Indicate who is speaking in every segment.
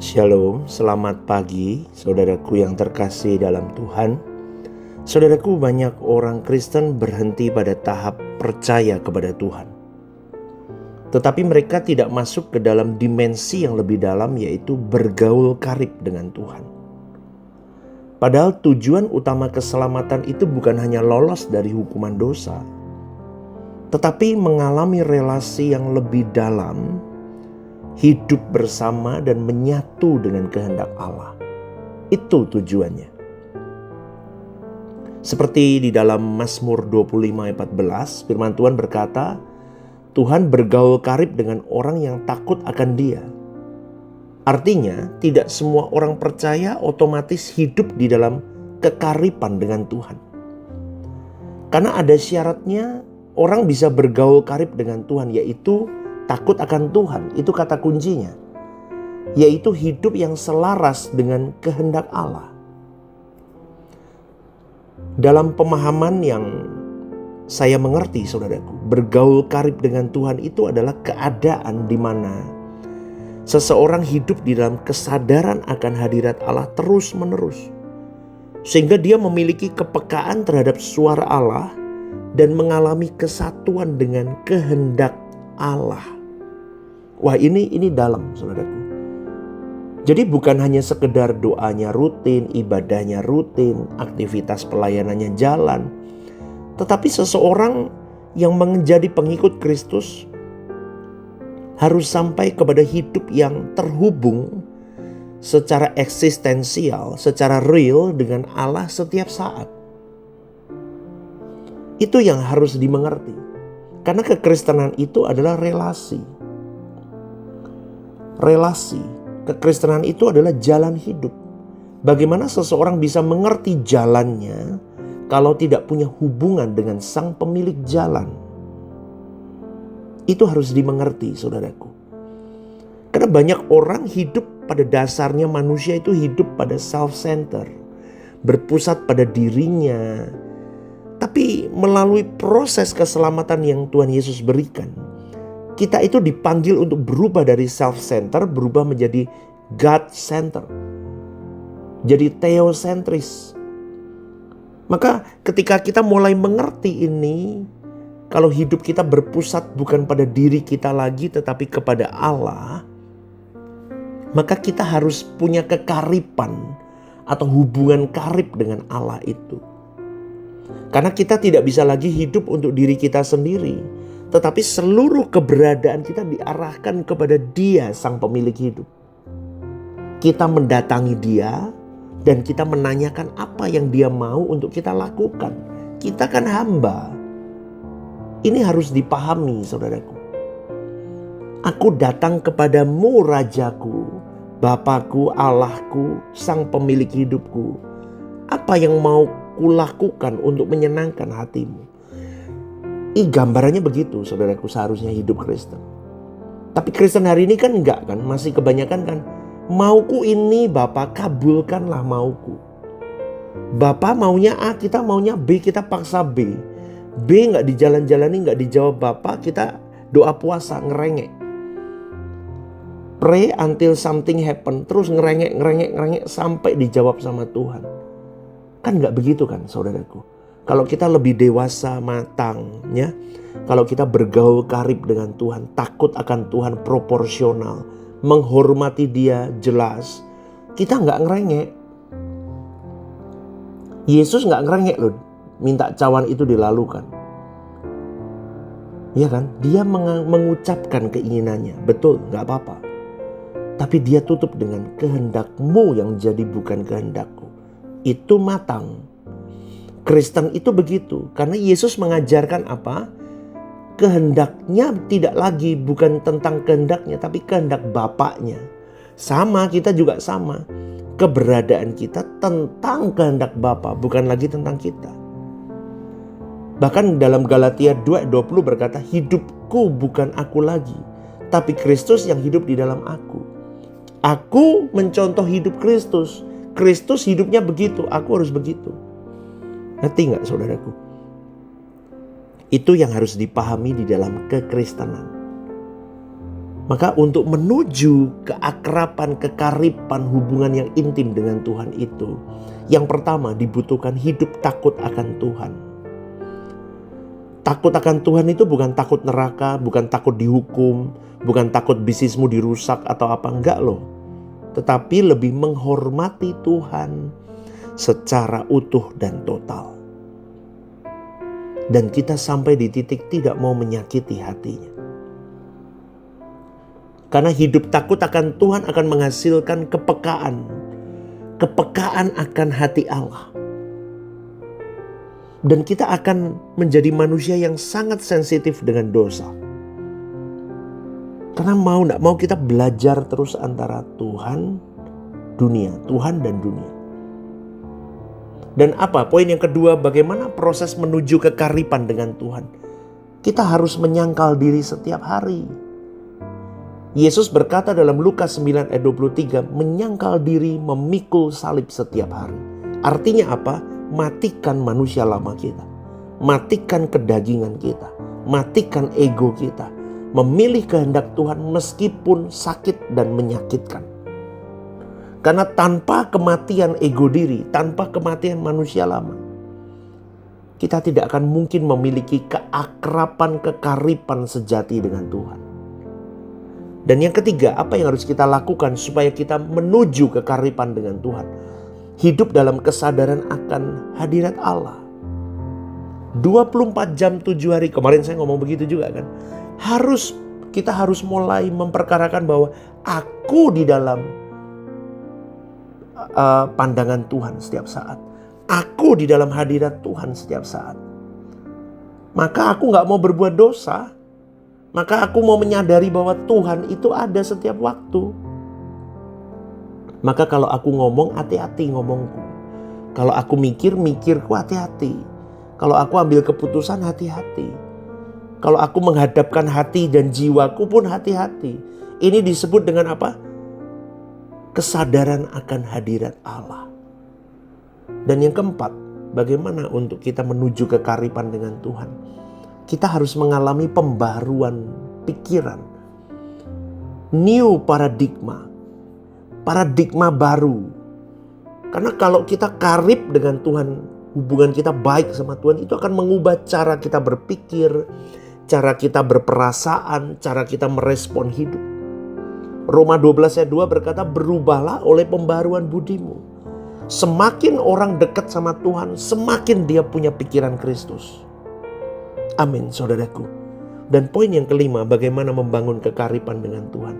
Speaker 1: Shalom, selamat pagi saudaraku yang terkasih dalam Tuhan. Saudaraku, banyak orang Kristen berhenti pada tahap percaya kepada Tuhan. Tetapi mereka tidak masuk ke dalam dimensi yang lebih dalam, yaitu bergaul karib dengan Tuhan. Padahal tujuan utama keselamatan itu bukan hanya lolos dari hukuman dosa, tetapi mengalami relasi yang lebih dalam, hidup bersama dan menyatu dengan kehendak Allah. Itu tujuannya. Seperti di dalam Mazmur 25 ayat 14, firman Tuhan berkata, Tuhan bergaul karib dengan orang yang takut akan Dia. Artinya, tidak semua orang percaya otomatis hidup di dalam kekaripan dengan Tuhan. Karena ada syaratnya orang bisa bergaul karib dengan Tuhan, yaitu takut akan Tuhan. Itu kata kuncinya, yaitu hidup yang selaras dengan kehendak Allah. Dalam pemahaman yang saya mengerti, saudaraku, bergaul karib dengan Tuhan itu adalah keadaan di mana seseorang hidup di dalam kesadaran akan hadirat Allah terus menerus, sehingga dia memiliki kepekaan terhadap suara Allah dan mengalami kesatuan dengan kehendak Allah. Wah, ini dalam, saudaraku. Jadi bukan hanya sekedar doanya rutin, ibadahnya rutin, aktivitas pelayanannya jalan, tetapi seseorang yang menjadi pengikut Kristus harus sampai kepada hidup yang terhubung secara eksistensial, secara real dengan Allah setiap saat. Itu yang harus dimengerti. Karena kekristenan itu adalah relasi. Kekristenan itu adalah jalan hidup. Bagaimana seseorang bisa mengerti jalannya kalau tidak punya hubungan dengan sang pemilik jalan? Itu harus dimengerti, saudaraku. Karena banyak orang hidup pada dasarnya, manusia itu hidup pada self-center, berpusat pada dirinya. Tapi melalui proses keselamatan yang Tuhan Yesus berikan, kita itu dipanggil untuk berubah dari self-center, berubah menjadi God-center, jadi theosentris. Maka ketika kita mulai mengerti ini, kalau hidup kita berpusat bukan pada diri kita lagi tetapi kepada Allah, maka kita harus punya kekaripan atau hubungan karib dengan Allah itu. Karena kita tidak bisa lagi hidup untuk diri kita sendiri, tetapi seluruh keberadaan kita diarahkan kepada Dia, sang pemilik hidup. Kita mendatangi Dia dan kita menanyakan apa yang Dia mau untuk kita lakukan. Kita kan hamba. Ini harus dipahami, saudaraku. Aku datang kepadamu, Rajaku, Bapakku, Allahku, sang pemilik hidupku. Apa yang mau kulakukan untuk menyenangkan hatimu? Gambarannya begitu, saudaraku, seharusnya hidup Kristen. Tapi Kristen hari ini kan enggak kan, masih kebanyakan kan, mauku ini Bapa, kabulkanlah mauku. Bapa maunya A, kita maunya B, kita paksa B. B enggak dijalan-jalani, enggak dijawab Bapa, kita doa puasa, ngerengek. Pray until something happen, terus ngerengek sampai dijawab sama Tuhan. Kan enggak begitu kan, saudaraku. Kalau kita lebih dewasa, matang, ya, kalau kita bergaul karib dengan Tuhan, takut akan Tuhan, proporsional, menghormati Dia jelas, kita nggak ngerengek. Yesus nggak ngerengek loh, minta cawan itu dilalukan. Ya kan? Dia mengucapkan keinginannya, betul, nggak apa-apa. Tapi Dia tutup dengan kehendakmu yang jadi bukan kehendakku. Itu matang. Kristen itu begitu, karena Yesus mengajarkan apa? Kehendaknya tidak lagi bukan tentang kehendaknya, tapi kehendak Bapaknya. Sama, kita juga sama. Keberadaan kita tentang kehendak Bapa, bukan lagi tentang kita. Bahkan dalam Galatia 2:20 berkata, hidupku bukan aku lagi, tapi Kristus yang hidup di dalam aku. Aku mencontoh hidup Kristus. Kristus hidupnya begitu, aku harus begitu. Ngerti gak, saudaraku? Itu yang harus dipahami di dalam kekristenan. Maka untuk menuju keakraban, kekaripan, hubungan yang intim dengan Tuhan itu, yang pertama dibutuhkan hidup takut akan Tuhan. Takut akan Tuhan itu bukan takut neraka, bukan takut dihukum, bukan takut bisnismu dirusak atau apa, enggak loh. Tetapi lebih menghormati Tuhan secara utuh dan total. Dan kita sampai di titik tidak mau menyakiti hatinya. Karena hidup takut akan Tuhan akan menghasilkan kepekaan. Kepekaan akan hati Allah. Dan kita akan menjadi manusia yang sangat sensitif dengan dosa. Karena mau tidak mau kita belajar terus antara Tuhan, dunia, Tuhan dan dunia. Dan apa? Poin yang kedua, bagaimana proses menuju kekaripan dengan Tuhan? Kita harus menyangkal diri setiap hari. Yesus berkata dalam Lukas 9 ayat 23, menyangkal diri, memikul salib setiap hari. Artinya apa? Matikan manusia lama kita. Matikan kedagingan kita. Matikan ego kita. Memilih kehendak Tuhan meskipun sakit dan menyakitkan. Karena tanpa kematian ego diri, tanpa kematian manusia lama, kita tidak akan mungkin memiliki keakraban, kekaripan sejati dengan Tuhan. Dan yang ketiga, apa yang harus kita lakukan supaya kita menuju kekaripan dengan Tuhan? Hidup dalam kesadaran akan hadirat Allah. 24 jam 7 hari, kemarin saya ngomong begitu juga kan. Kita harus mulai memperkarakan bahwa aku di dalam pandangan Tuhan setiap saat. Aku di dalam hadirat Tuhan setiap saat. Maka aku gak mau berbuat dosa. Maka aku mau menyadari bahwa Tuhan itu ada setiap waktu. Maka kalau aku ngomong, hati-hati ngomongku. Kalau aku mikirku hati-hati. Kalau aku ambil keputusan, hati-hati. Kalau aku menghadapkan hati dan jiwaku pun hati-hati. Ini disebut dengan apa? Kesadaran akan hadirat Allah. Dan yang keempat, bagaimana untuk kita menuju kekaripan dengan Tuhan? Kita harus mengalami pembaruan pikiran. New paradigma. Paradigma baru. Karena kalau kita karib dengan Tuhan, hubungan kita baik sama Tuhan, itu akan mengubah cara kita berpikir, cara kita berperasaan, cara kita merespon hidup. Roma 12 ayat 2 berkata, berubahlah oleh pembaruan budimu. Semakin orang dekat sama Tuhan, semakin dia punya pikiran Kristus. Amin, saudaraku. Dan poin yang kelima, bagaimana membangun kekaripan dengan Tuhan?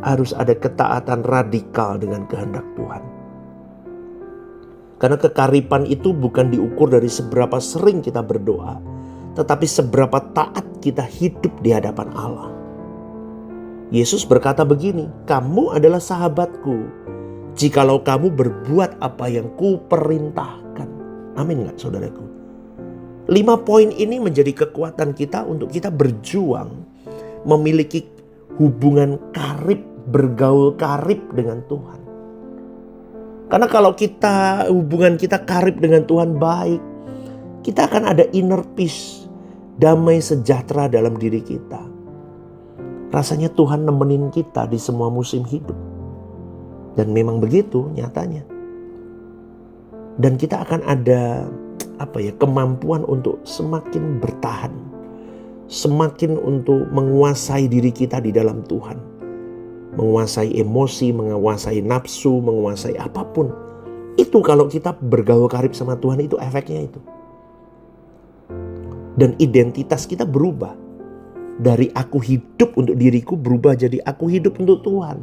Speaker 1: Harus ada ketaatan radikal dengan kehendak Tuhan. Karena kekaripan itu bukan diukur dari seberapa sering kita berdoa, tetapi seberapa taat kita hidup di hadapan Allah. Yesus berkata begini, kamu adalah sahabatku, jikalau kamu berbuat apa yang kuperintahkan. Amin gak, saudaraku? 5 poin ini menjadi kekuatan kita untuk kita berjuang memiliki hubungan karib, bergaul karib dengan Tuhan. Karena kalau hubungan kita karib dengan Tuhan baik, kita akan ada inner peace, damai sejahtera dalam diri kita. Rasanya Tuhan nemenin kita di semua musim hidup. Dan memang begitu nyatanya. Dan kita akan ada kemampuan untuk semakin bertahan, semakin untuk menguasai diri kita di dalam Tuhan, menguasai emosi, menguasai nafsu, menguasai apapun. Itu kalau kita bergaul karib sama Tuhan, itu efeknya itu. Dan identitas kita berubah dari aku hidup untuk diriku, berubah jadi aku hidup untuk Tuhan.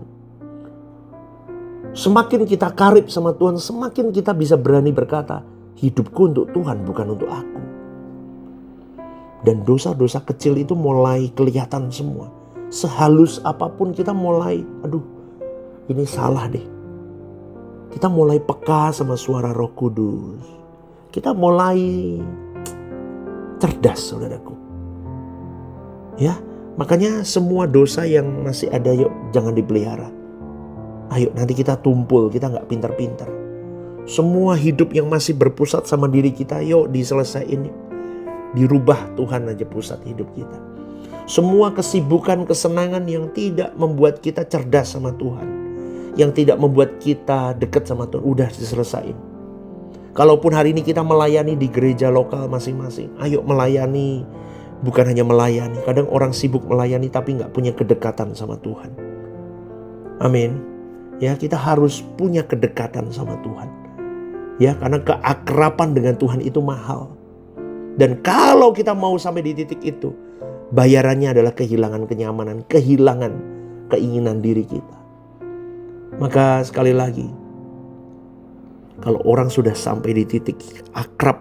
Speaker 1: Semakin kita karib sama Tuhan, semakin kita bisa berani berkata, hidupku untuk Tuhan, bukan untuk aku. Dan dosa-dosa kecil itu mulai kelihatan semua. Sehalus apapun kita mulai, ini salah deh. Kita mulai peka sama suara Roh Kudus. Kita mulai cerdas, saudaraku. Ya, makanya semua dosa yang masih ada, yuk jangan dipelihara. Ayo nanti kita tumpul, kita gak pintar-pintar. Semua hidup yang masih berpusat sama diri kita, yuk diselesaikan. Dirubah Tuhan aja pusat hidup kita. Semua kesibukan, kesenangan yang tidak membuat kita cerdas sama Tuhan, yang tidak membuat kita dekat sama Tuhan, udah diselesain. Kalaupun hari ini kita melayani di gereja lokal masing-masing, ayo melayani. Bukan hanya melayani, kadang orang sibuk melayani tapi gak punya kedekatan sama Tuhan. Amin. Ya, kita harus punya kedekatan sama Tuhan. Ya, karena keakraban dengan Tuhan itu mahal. Dan kalau kita mau sampai di titik itu, bayarannya adalah kehilangan kenyamanan, kehilangan keinginan diri kita. Maka sekali lagi, kalau orang sudah sampai di titik akrab,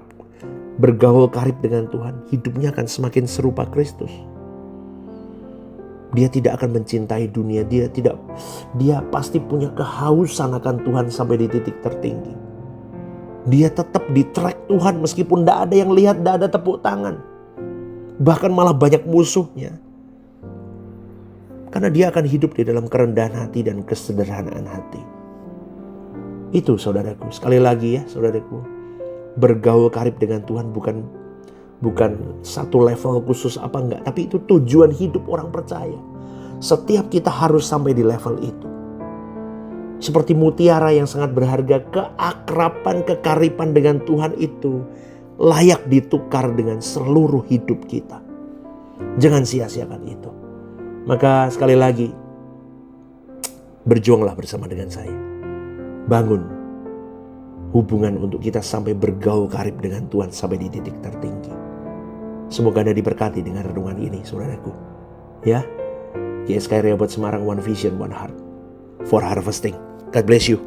Speaker 1: bergaul karib dengan Tuhan, hidupnya akan semakin serupa Kristus. Dia tidak akan mencintai dunia, dia pasti punya kehausan akan Tuhan sampai di titik tertinggi. Dia tetap di track Tuhan meskipun tidak ada yang lihat, tidak ada tepuk tangan. Bahkan malah banyak musuhnya. Karena dia akan hidup di dalam kerendahan hati dan kesederhanaan hati. Itu saudaraku, sekali lagi ya saudaraku. Bergaul karib dengan Tuhan bukan satu level khusus apa enggak, tapi itu tujuan hidup orang percaya. Setiap kita harus sampai di level itu. Seperti mutiara yang sangat berharga, keakraban, kekariban dengan Tuhan itu layak ditukar dengan seluruh hidup kita. Jangan sia-siakan itu. Maka sekali lagi, berjuanglah bersama dengan saya. Bangun hubungan untuk kita sampai bergaul karib dengan Tuhan sampai di titik tertinggi. Semoga Anda diberkati dengan renungan ini, saudaraku. Ya, GSKI Rehoboth Semarang, One Vision, One Heart for Harvesting. God bless you.